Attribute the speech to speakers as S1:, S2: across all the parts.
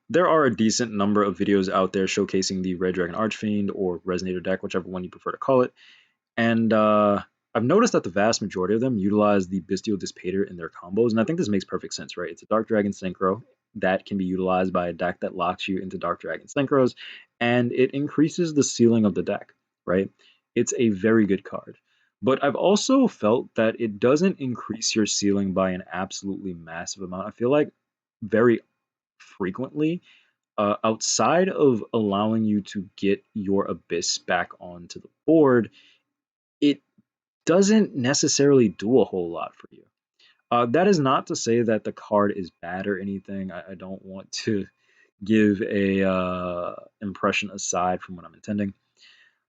S1: there are a decent number of videos out there showcasing the Red Dragon Archfiend or Resonator deck, whichever one you prefer to call it. And I've noticed that the vast majority of them utilize the Bestial Dispater in their combos, and I think this makes perfect sense, right? It's a Dark Dragon Synchro that can be utilized by a deck that locks you into Dark Dragon Synchros, and it increases the ceiling of the deck, right? It's a very good card. But I've also felt that it doesn't increase your ceiling by an absolutely massive amount. I feel like very frequently, outside of allowing you to get your Abyss back onto the board, it doesn't necessarily do a whole lot for you. That is not to say that the card is bad or anything. I don't want to give a impression aside from what I'm intending.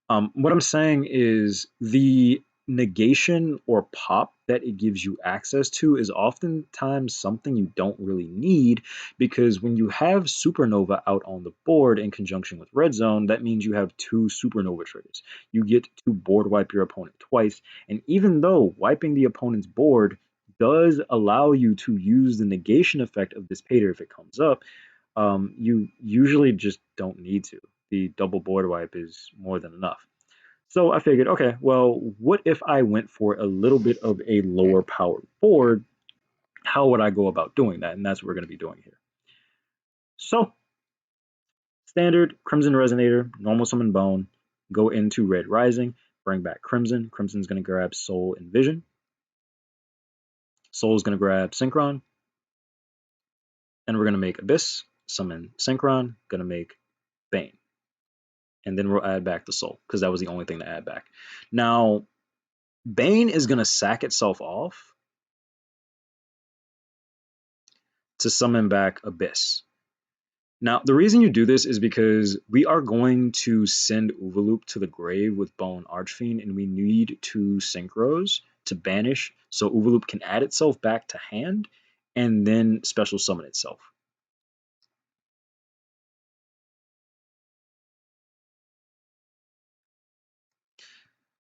S1: What I'm saying is the negation or pop that it gives you access to is oftentimes something you don't really need, because when you have Supernova out on the board in conjunction with Red Zone, that means you have two Supernova triggers. You get to board wipe your opponent twice, and even though wiping the opponent's board does allow you to use the negation effect of this Pater if it comes up, you usually just don't need to. The double board wipe is more than enough. So I figured, okay, well, what if I went for a little bit of a lower powered board? How would I go about doing that? And that's what we're going to be doing here. So, standard Crimson Resonator, normal summon Bone, go into Red Rising, bring back Crimson. Crimson's going to grab Soul and Vision. Soul's going to grab Synchron. And we're going to make Abyss, summon Synchron, going to make Bane. And then we'll add back the Soul, because that was the only thing to add back. Now, Bane is going to sack itself off to summon back Abyss. Now, the reason you do this is because we are going to send Overloop to the grave with Bone Archfiend, and we need two Synchros to banish so Overloop can add itself back to hand and then special summon itself.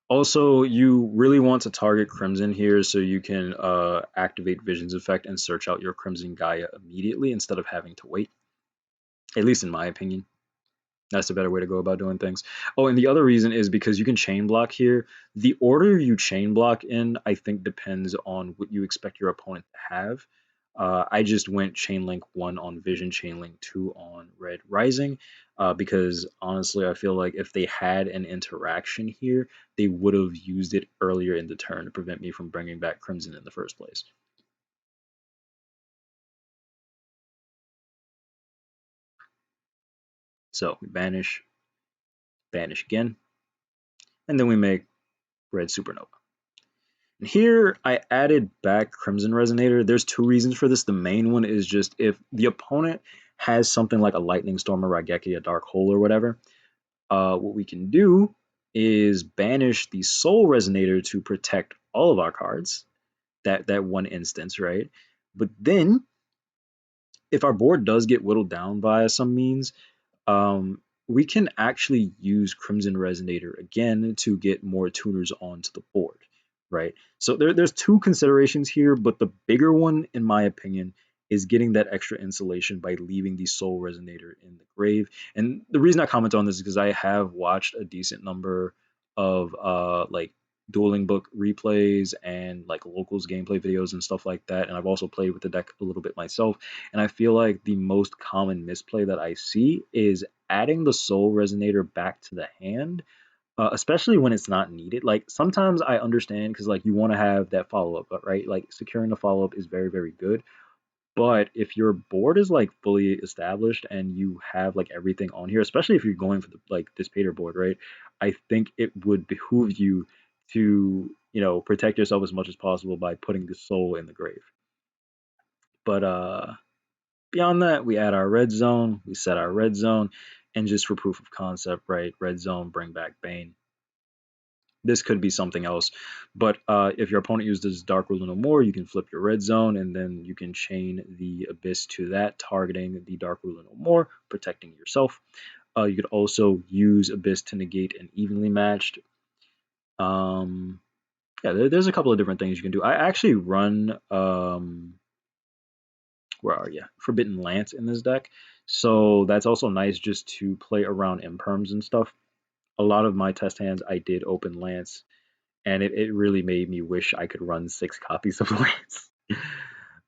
S1: Also, you really want to target Crimson here so you can activate Vision's effect and search out your Crimson Gaia immediately instead of having to wait, at least in my opinion. That's a better way to go about doing things. Oh, and the other reason is because you can chain block here. The order you chain block in, I think, depends on what you expect your opponent to have. I just went chain link 1 on Vision, chain link 2 on Red Rising, because honestly, I feel like if they had an interaction here, they would have used it earlier in the turn to prevent me from bringing back Crimson in the first place. So we banish, banish again, and then we make Red Supernova. And here I added back Crimson Resonator. There's two reasons for this. The main one is just if the opponent has something like a Lightning Storm, a Raigeki, a Dark Hole, or whatever, what we can do is banish the Soul Resonator to protect all of our cards. That one instance, right? But then, if our board does get whittled down by some means, we can actually use Crimson Resonator again to get more tuners onto the board, right? So there's two considerations here, but the bigger one, in my opinion, is getting that extra insulation by leaving the Soul Resonator in the grave. And the reason I comment on this is because I have watched a decent number of like dueling book replays and like locals gameplay videos and stuff like that, and I've also played with the deck a little bit myself, and I feel like the most common misplay that I see is adding the Soul Resonator back to the hand, especially when it's not needed. Like sometimes I understand because like you want to have that follow up, right? Like securing a follow up is very very good. But if your board is like fully established and you have like everything on here, especially if you're going for the like this Pater board, right? I think it would behoove you to, protect yourself as much as possible by putting the soul in the grave. But beyond that, we add our red zone, we set our red zone, and just for proof of concept, right? Red zone, bring back Bane. This could be something else, but if your opponent uses Dark Ruler no more, you can flip your red zone, and then you can chain the Abyss to that, targeting the Dark Ruler no more, protecting yourself. You could also use Abyss to negate an evenly matched. Yeah, there's a couple of different things you can do. I actually run where are you? Forbidden Lance in this deck So that's also nice just to play around imperms and stuff. A lot of my test hands, I did open Lance, and it really made me wish I could run 6 copies of Lance.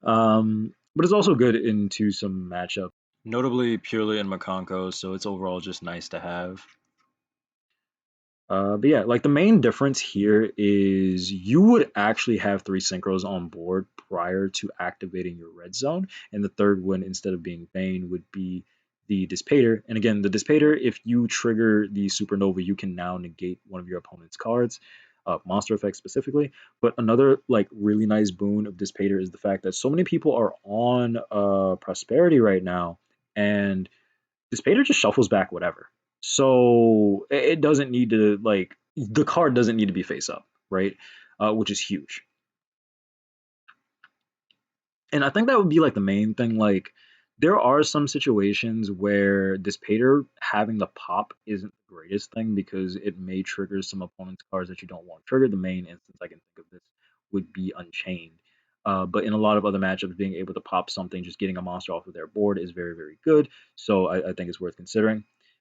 S1: But it's also good into some matchup, notably purely in Makonko, so it's overall just nice to have. But yeah, like the main difference here is you would actually have 3 synchros on board prior to activating your red zone, and the third one, instead of being Bane, would be the Dissipator. And again, the Dissipator, if you trigger the Supernova, you can now negate one of your opponent's cards, monster effects specifically. But another like really nice boon of Dissipator is the fact that so many people are on Prosperity right now, and Dissipator just shuffles back whatever. So it doesn't need to like the card doesn't need to be face up, right? Which is huge. And I think that would be like the main thing. Like there are some situations where Dissipator having the pop isn't the greatest thing because it may trigger some opponent's cards that you don't want triggered. The main instance I can think of this would be Unchained. But in a lot of other matchups, being able to pop something, just getting a monster off of their board is very, very good. So I think it's worth considering.